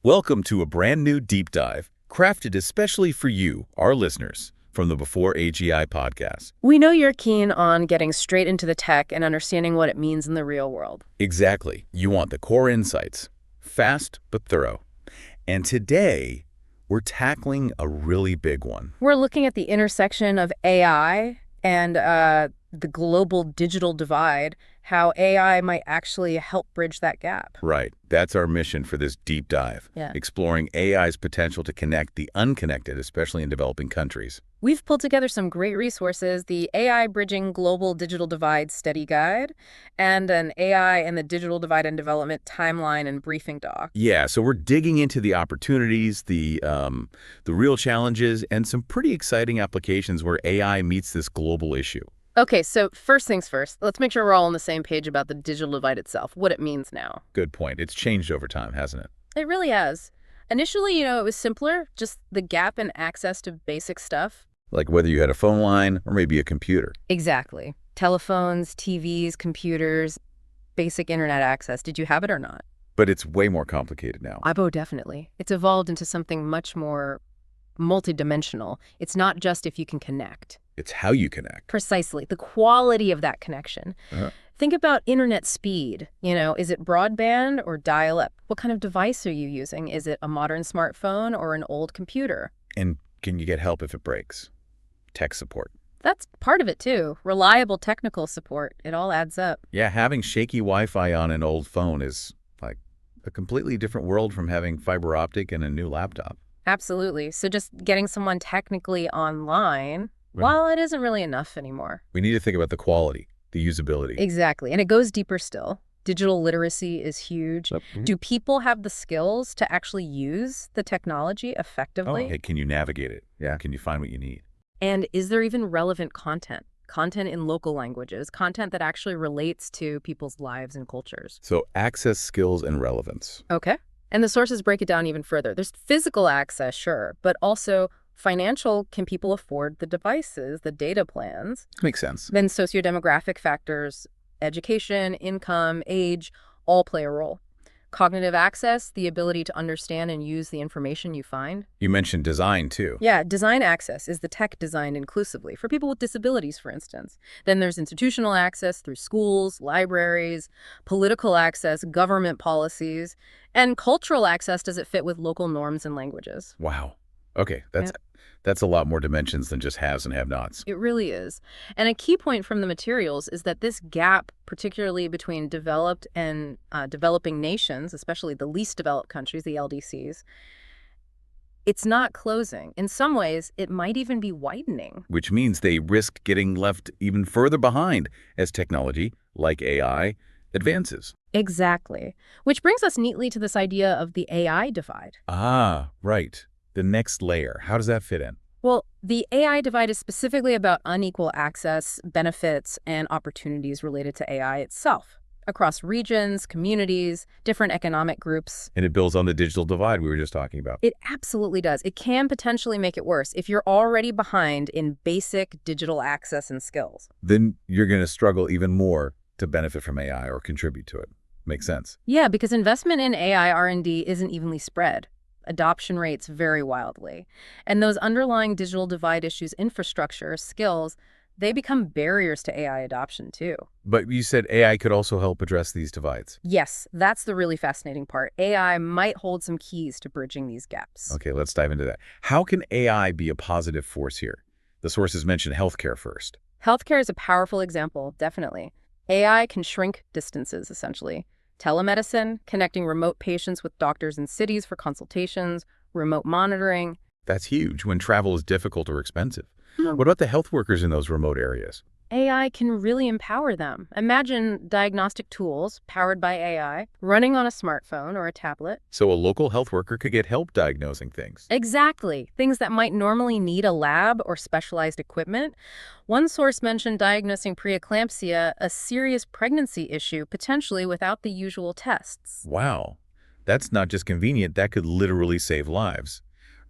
Welcome to a brand new deep dive, crafted especially for you, our listeners, from the Before AGI podcast. We know you're keen on getting straight into the tech and understanding what it means in the real world. Exactly. You want the core insights, fast but thorough. And today, we're tackling a really big one. We're looking at the intersection of AI and the global digital divide, how AI might actually help bridge that gap. Right. That's our mission for this deep dive, exploring AI's potential to connect the unconnected, especially in developing countries. We've pulled together some great resources, the AI Bridging Global Digital Divide Study Guide, and an AI and the Digital Divide and Development Timeline and Briefing Doc. Yeah, so we're digging into the opportunities, the real challenges, and some pretty exciting applications where AI meets this global issue. Okay, so first things first, let's make sure we're all on the same page about the digital divide itself, what it means now. Good point. It's changed over time, hasn't it? It really has. Initially, it was simpler, just the gap in access to basic stuff. Like whether you had a phone line or maybe a computer. Exactly. Telephones, TVs, computers, basic internet access. Did you have it or not? But it's way more complicated now. Oh, definitely. It's evolved into something much more multidimensional. It's not just if you can connect. It's how you connect. Precisely. The quality of that connection. Think about internet speed. Is it broadband or dial-up? What kind of device are you using? Is it a modern smartphone or an old computer? And can you get help if it breaks? Tech support. That's part of it, too. Reliable technical support. It all adds up. Yeah, having shaky Wi-Fi on an old phone is like a completely different world from having fiber optic and a new laptop. Absolutely. So just getting someone technically online, well, it isn't really enough anymore. We need to think about the quality, the usability. Exactly. And it goes deeper still. Digital literacy is huge. Do people have the skills to actually use the technology effectively? Hey, can you navigate it? Yeah. Can you find what you need? And is there even relevant content? Content in local languages, content that actually relates to people's lives and cultures. So access, skills, and relevance. Okay. And the sources break it down even further. There's physical access, sure, but also financial. Can people afford the devices, the data plans? Makes sense. Then sociodemographic factors, education, income, age, all play a role. Cognitive access, the ability to understand and use the information you find. You mentioned design, too. Yeah, design access is the tech designed inclusively for people with disabilities, for instance. Then there's institutional access through schools, libraries, political access, government policies, and cultural access. Does it fit with local norms and languages? Wow. Okay, that's a lot more dimensions than just haves and have-nots. It really is. And a key point from the materials is that this gap, particularly between developed and developing nations, especially the least developed countries, the LDCs, it's not closing. In some ways, it might even be widening. Which means they risk getting left even further behind as technology, like AI, advances. Exactly. Which brings us neatly to this idea of the AI divide. Ah, right. The next layer. How does that fit in? Well, the AI divide is specifically about unequal access, benefits, and opportunities related to AI itself across regions, communities, different economic groups. And it builds on the digital divide we were just talking about. It absolutely does. It can potentially make it worse if you're already behind in basic digital access and skills. Then you're going to struggle even more to benefit from AI or contribute to it. Makes sense. Yeah, because investment in AI R&D isn't evenly spread. Adoption rates vary wildly. And those underlying digital divide issues, infrastructure, skills, they become barriers to AI adoption too. But you said AI could also help address these divides. Yes, that's the really fascinating part. AI might hold some keys to bridging these gaps. Okay, let's dive into that. How can AI be a positive force here? The sources mentioned healthcare first. Healthcare is a powerful example, definitely. AI can shrink distances, essentially. Telemedicine, connecting remote patients with doctors in cities for consultations, remote monitoring. That's huge when travel is difficult or expensive. What about the health workers in those remote areas? AI can really empower them. Imagine diagnostic tools powered by AI running on a smartphone or a tablet. So a local health worker could get help diagnosing things. Exactly. Things that might normally need a lab or specialized equipment. One source mentioned diagnosing preeclampsia, a serious pregnancy issue, potentially without the usual tests. Wow. That's not just convenient, that could literally save lives.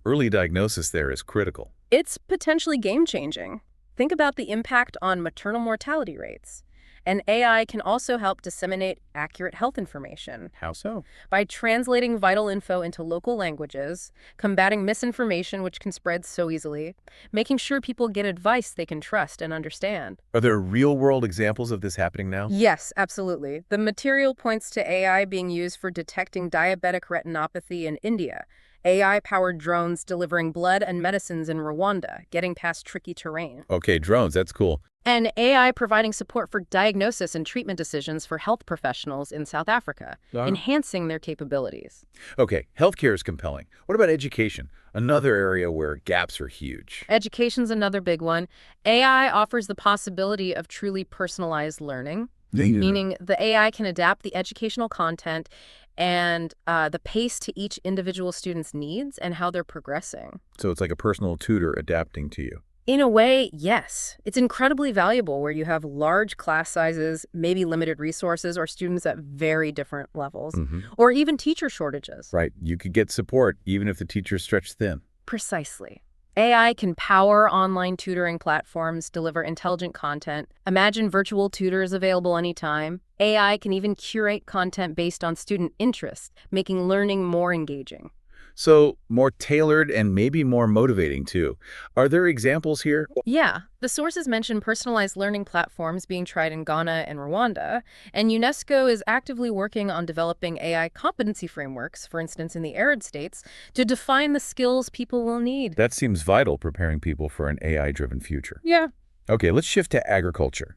Early diagnosis there is critical. It's potentially game-changing. Think about the impact on maternal mortality rates. And AI can also help disseminate accurate health information How so? by translating vital info into local languages, combating misinformation, which can spread so easily, making sure people get advice they can trust and understand. Are there real-world examples of this happening now? Yes, absolutely. The material points to AI being used for detecting diabetic retinopathy in India, AI-powered drones delivering blood and medicines in Rwanda, getting past tricky terrain, Okay, drones, that's cool. and AI providing support for diagnosis and treatment decisions for health professionals in South Africa, enhancing their capabilities. Okay, healthcare is compelling. What about education? Another area where gaps are huge. Education's another big one. AI offers the possibility of truly personalized learning, meaning the AI can adapt the educational content and the pace to each individual student's needs and how they're progressing. So it's like a personal tutor adapting to you. In a way, yes. It's incredibly valuable where you have large class sizes, maybe limited resources, or students at very different levels, or even teacher shortages. Right, you could get support even if the teacher's stretched thin. Precisely. AI can power online tutoring platforms, deliver intelligent content. Imagine virtual tutors available anytime. AI can even curate content based on student interests, making learning more engaging. So more tailored and maybe more motivating too. Are there examples here? Yeah, the sources mention personalized learning platforms being tried in Ghana and Rwanda, and UNESCO is actively working on developing AI competency frameworks, for instance in the arid states, to define the skills people will need. That seems vital, preparing people for an AI-driven future. Yeah. Okay, let's shift to agriculture.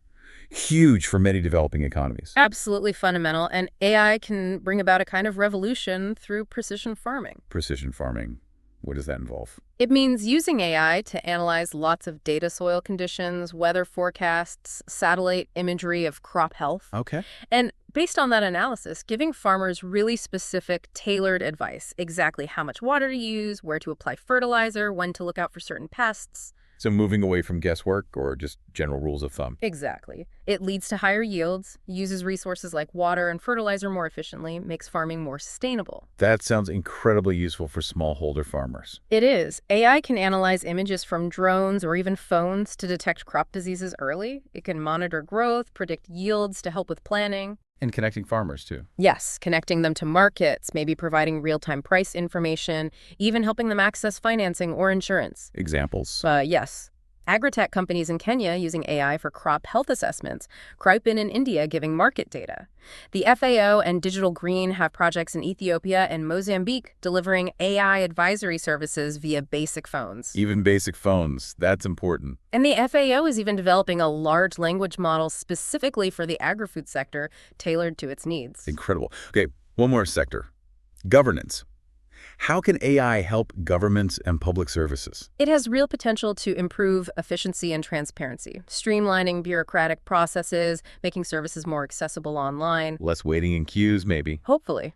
Huge for many developing economies. Absolutely fundamental, and AI can bring about a kind of revolution through precision farming. Precision farming, what does that involve? It means using AI to analyze lots of data, soil conditions, weather forecasts, satellite imagery of crop health. Okay. And based on that analysis, giving farmers really specific, tailored advice, exactly how much water to use, where to apply fertilizer, when to look out for certain pests. So moving away from guesswork or just general rules of thumb. Exactly. It leads to higher yields, uses resources like water and fertilizer more efficiently, makes farming more sustainable. That sounds incredibly useful for smallholder farmers. It is. AI can analyze images from drones or even phones to detect crop diseases early. It can monitor growth, predict yields to help with planning. And connecting farmers too. Yes, connecting them to markets, maybe providing real-time price information, even helping them access financing or insurance. Examples. Yes. Agritech companies in Kenya using AI for crop health assessments, Cripen in India giving market data. The FAO and Digital Green have projects in Ethiopia and Mozambique delivering AI advisory services via basic phones. Even basic phones, that's important. And the FAO is even developing a large language model specifically for the agri-food sector, tailored to its needs. Incredible. Okay, one more sector. Governance. How can AI help governments and public services? It has real potential to improve efficiency and transparency, streamlining bureaucratic processes, making services more accessible online. Less waiting in queues, maybe. Hopefully.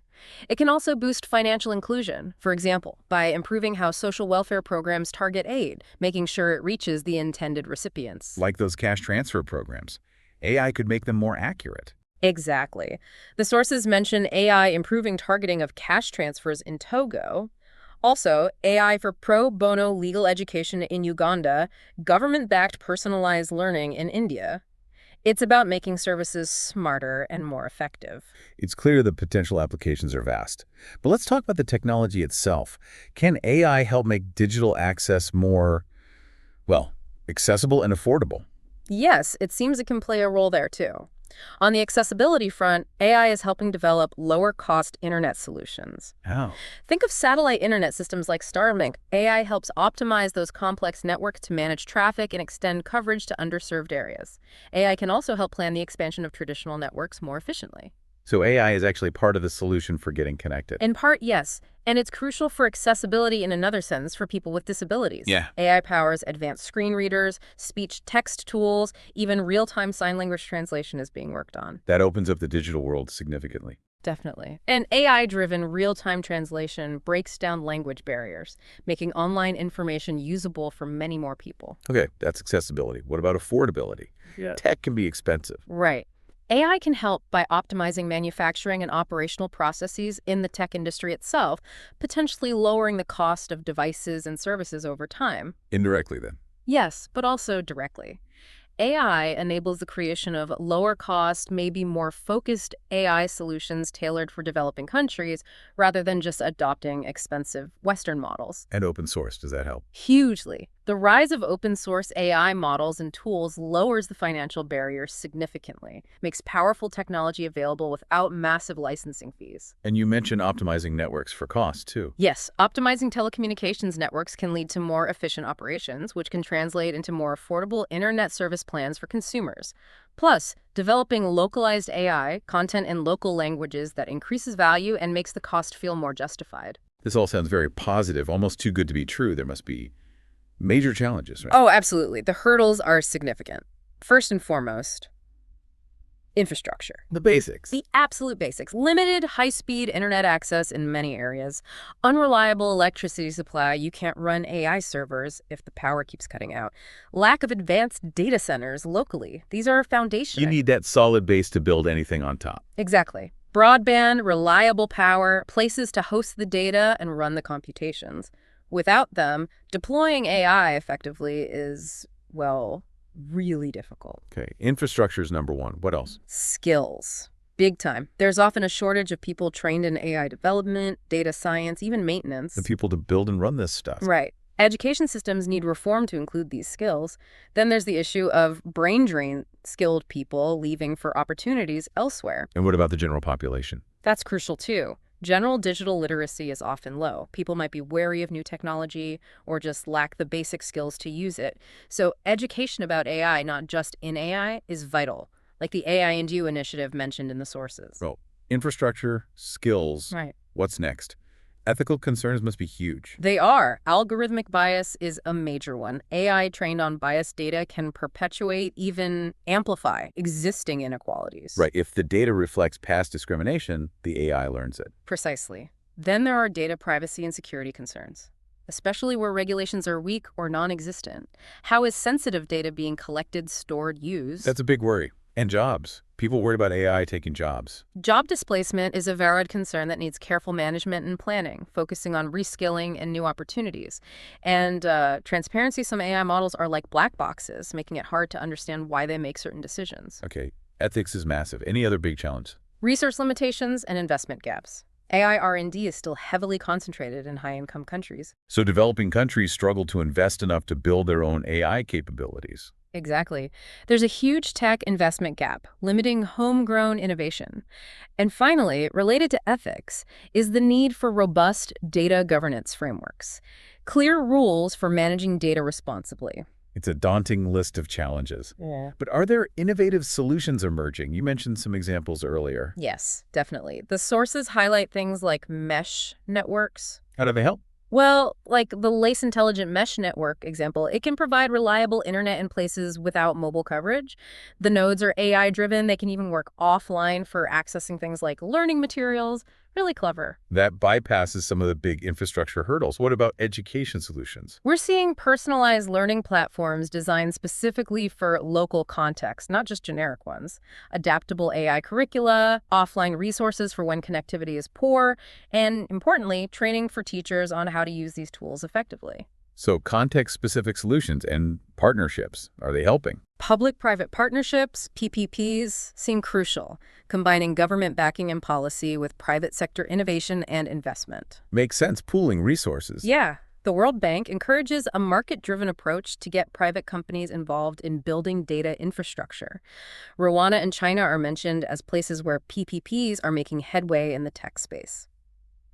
It can also boost financial inclusion, for example, by improving how social welfare programs target aid, making sure it reaches the intended recipients. Like those cash transfer programs. AI could make them more accurate. Exactly. The sources mention AI improving targeting of cash transfers in Togo. Also, AI for pro bono legal education in Uganda, government-backed personalized learning in India. It's about making services smarter and more effective. It's clear the potential applications are vast. But let's talk about the technology itself. Can AI help make digital access more, well, accessible and affordable? Yes, it seems it can play a role there too. On the accessibility front, AI is helping develop lower-cost internet solutions. Oh. Think of satellite internet systems like Starlink. AI helps optimize those complex networks to manage traffic and extend coverage to underserved areas. AI can also help plan the expansion of traditional networks more efficiently. So AI is actually part of the solution for getting connected. In part, yes. And it's crucial for accessibility in another sense for people with disabilities. Yeah. AI powers advanced screen readers, speech-text tools, even real-time sign language translation is being worked on. That opens up the digital world significantly. Definitely. And AI-driven real-time translation breaks down language barriers, making online information usable for many more people. Okay, that's accessibility. What about affordability? Yeah. Tech can be expensive. Right. AI can help by optimizing manufacturing and operational processes in the tech industry itself, potentially lowering the cost of devices and services over time. Indirectly, then. Yes, but also directly. AI enables the creation of lower cost, maybe more focused AI solutions tailored for developing countries rather than just adopting expensive Western models. And open source, does that help? Hugely. The rise of open source AI models and tools lowers the financial barriers significantly, makes powerful technology available without massive licensing fees. And you mentioned optimizing networks for cost, too. Yes, optimizing telecommunications networks can lead to more efficient operations, which can translate into more affordable internet service plans for consumers. Plus, developing localized AI content in local languages that increases value and makes the cost feel more justified. This all sounds very positive, almost too good to be true. There must be major challenges, right? Oh, absolutely. The hurdles are significant. First and foremost, infrastructure. The basics. The absolute basics. Limited high-speed internet access in many areas. Unreliable electricity supply. You can't run AI servers if the power keeps cutting out. Lack of advanced data centers locally. These are foundational. You need that solid base to build anything on top. Exactly. Broadband, reliable power, places to host the data and run the computations. Without them, deploying AI effectively is, well, really difficult. Okay, infrastructure is number one. What else? Skills. Big time. There's often a shortage of people trained in AI development, data science, even maintenance. The people to build and run this stuff. Right. Education systems need reform to include these skills. Then there's the issue of brain drain, skilled people leaving for opportunities elsewhere. And what about the general population? That's crucial too. General digital literacy is often low. People might be wary of new technology or just lack the basic skills to use it. So education about AI, not just in AI, is vital, like the AI and You initiative mentioned in the sources. Well, infrastructure, skills. Right. What's next? Ethical concerns must be huge. They are. Algorithmic bias is a major one. AI trained on biased data can perpetuate, even amplify, existing inequalities. Right. If the data reflects past discrimination, the AI learns it. Precisely. Then there are data privacy and security concerns, especially where regulations are weak or non-existent. How is sensitive data being collected, stored, used? That's a big worry. And jobs. People worried about AI taking jobs. Job displacement is a valid concern that needs careful management and planning, focusing on reskilling and new opportunities. And transparency, some AI models are like black boxes, making it hard to understand why they make certain decisions. Okay, ethics is massive. Any other big challenge? Resource limitations and investment gaps. AI R&D is still heavily concentrated in high-income countries. So developing countries struggle to invest enough to build their own AI capabilities. Exactly. There's a huge tech investment gap, limiting homegrown innovation. And finally, related to ethics, is the need for robust data governance frameworks. Clear rules for managing data responsibly. It's a daunting list of challenges. Yeah. But are there innovative solutions emerging? You mentioned some examples earlier. Yes, definitely. The sources highlight things like mesh networks. How do they help? Well, like the Lace Intelligent Mesh Network example, it can provide reliable internet in places without mobile coverage. The nodes are AI-driven. They can even work offline for accessing things like learning materials. Really clever. That bypasses some of the big infrastructure hurdles. What about education solutions? We're seeing personalized learning platforms designed specifically for local context, not just generic ones. Adaptable AI curricula, offline resources for when connectivity is poor, and importantly, training for teachers on how to use these tools effectively. So context-specific solutions and partnerships, are they helping? Public-private partnerships, PPPs, seem crucial, combining government backing and policy with private sector innovation and investment. Makes sense, pooling resources. Yeah. The World Bank encourages a market-driven approach to get private companies involved in building data infrastructure. Rwanda and China are mentioned as places where PPPs are making headway in the tech space.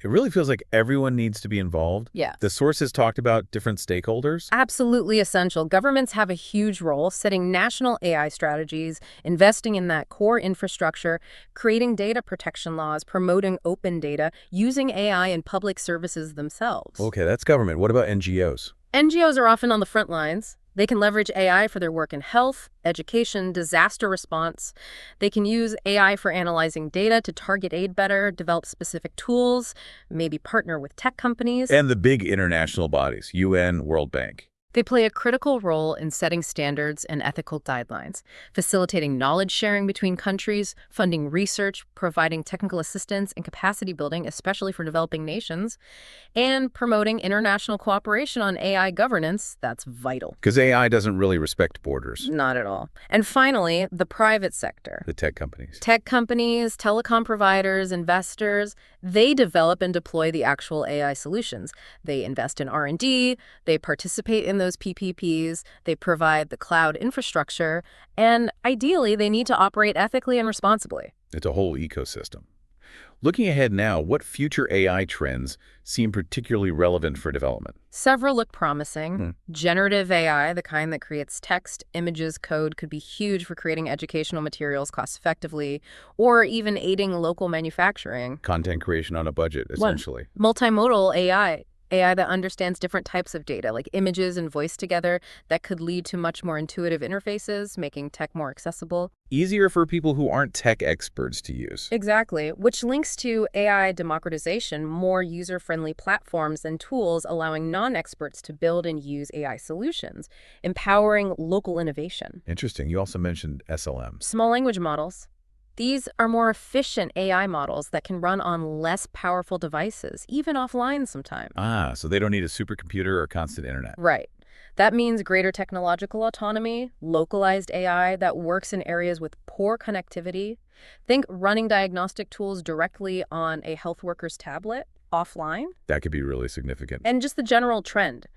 It really feels like everyone needs to be involved. Yeah. The sources talked about different stakeholders. Absolutely essential. Governments have a huge role setting national AI strategies, investing in that core infrastructure, creating data protection laws, promoting open data, using AI in public services themselves. Okay, that's government. What about NGOs? NGOs are often on the front lines. They can leverage AI for their work in health, education, disaster response. They can use AI for analyzing data to target aid better, develop specific tools, maybe partner with tech companies. And the big international bodies, UN, World Bank. They play a critical role in setting standards and ethical guidelines, facilitating knowledge sharing between countries, funding research, providing technical assistance and capacity building, especially for developing nations, and promoting international cooperation on AI governance. That's vital. Because AI doesn't really respect borders. Not at all. And finally, the private sector. The tech companies. Tech companies, telecom providers, investors, they develop and deploy the actual AI solutions. They invest in R&D, they participate in those PPPs, they provide the cloud infrastructure, and ideally, they need to operate ethically and responsibly. It's a whole ecosystem. Looking ahead now, what future AI trends seem particularly relevant for development? Several look promising. Generative AI, the kind that creates text, images, code, could be huge for creating educational materials cost-effectively, or even aiding local manufacturing. Content creation on a budget, essentially. Multimodal AI. AI that understands different types of data, like images and voice together, that could lead to much more intuitive interfaces, making tech more accessible. Easier for people who aren't tech experts to use. Exactly, which links to AI democratization, more user-friendly platforms and tools allowing non-experts to build and use AI solutions, empowering local innovation. Interesting. You also mentioned SLMs. Small language models. These are more efficient AI models that can run on less powerful devices, even offline sometimes. So they don't need a supercomputer or constant internet. Right. That means greater technological autonomy, localized AI that works in areas with poor connectivity. Think running diagnostic tools directly on a health worker's tablet, offline. That could be really significant. And just the general trend.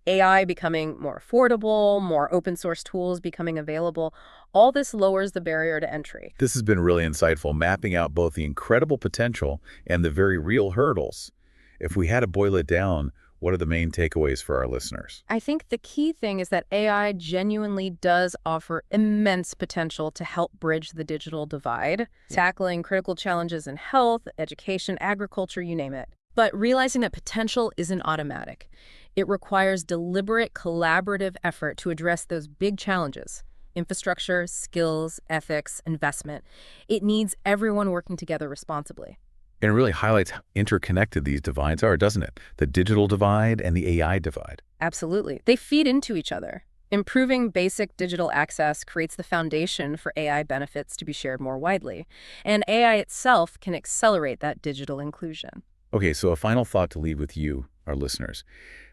AI becoming more affordable, more open source tools becoming available, all this lowers the barrier to entry. This has been really insightful, mapping out both the incredible potential and the very real hurdles. If we had to boil it down, what are the main takeaways for our listeners? I think the key thing is that AI genuinely does offer immense potential to help bridge the digital divide, tackling critical challenges in health, education, agriculture, you name it. But realizing that potential isn't automatic. It requires deliberate, collaborative effort to address those big challenges: infrastructure, skills, ethics, investment. It needs everyone working together responsibly. And it really highlights how interconnected these divides are, doesn't it? The digital divide and the AI divide. Absolutely. They feed into each other. Improving basic digital access creates the foundation for AI benefits to be shared more widely. And AI itself can accelerate that digital inclusion. Okay, so a final thought to leave with you, our listeners.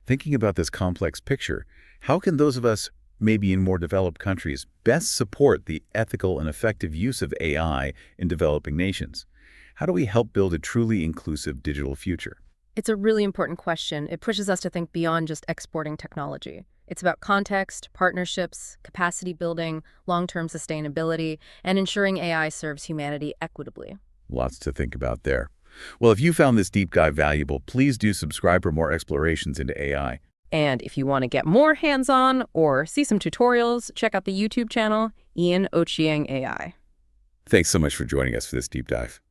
Thinking about this complex picture, how can those of us, maybe in more developed countries, best support the ethical and effective use of AI in developing nations? How do we help build a truly inclusive digital future? It's a really important question. It pushes us to think beyond just exporting technology. It's about context, partnerships, capacity building, long-term sustainability, and ensuring AI serves humanity equitably. Lots to think about there. Well, if you found this deep dive valuable, please do subscribe for more explorations into AI. And if you want to get more hands-on or see some tutorials, check out the YouTube channel, Ian Ochieng AI. Thanks so much for joining us for this deep dive.